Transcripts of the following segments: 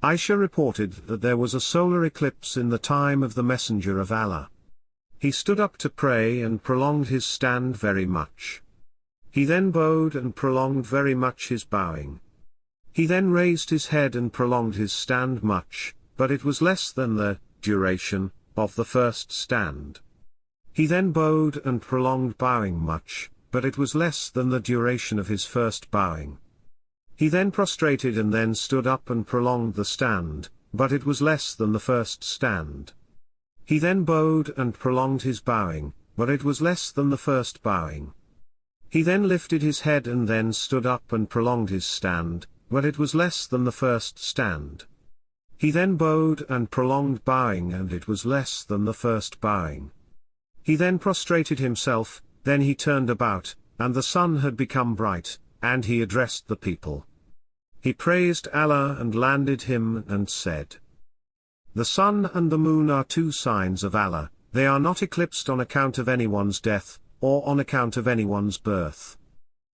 Aisha reported that there was a solar eclipse in the time of the Messenger of Allah. He stood up to pray and prolonged his stand very much. He then bowed and prolonged very much his bowing. He then raised his head and prolonged his stand much, but it was less than the duration of the first stand. He then bowed and prolonged bowing much, but it was less than the duration of his first bowing. He then prostrated and then stood up and prolonged the stand, but it was less than the first stand. He then bowed and prolonged his bowing, but it was less than the first bowing. He then lifted his head and then stood up and prolonged his stand, but it was less than the first stand. He then bowed and prolonged bowing and it was less than the first bowing. He then prostrated himself, then he turned about, and the sun had become bright, and he addressed the people. He praised Allah and landed him and said, "The sun and the moon are two signs of Allah, they are not eclipsed on account of anyone's death, or on account of anyone's birth.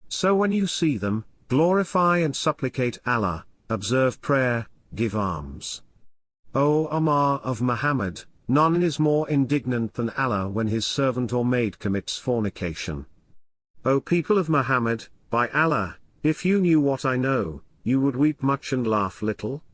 So when you see them, glorify and supplicate Allah, observe prayer, give alms. O Ummah of Muhammad, none is more indignant than Allah when his servant or maid commits fornication. O people of Muhammad, by Allah, if you knew what I know, you would weep much and laugh little."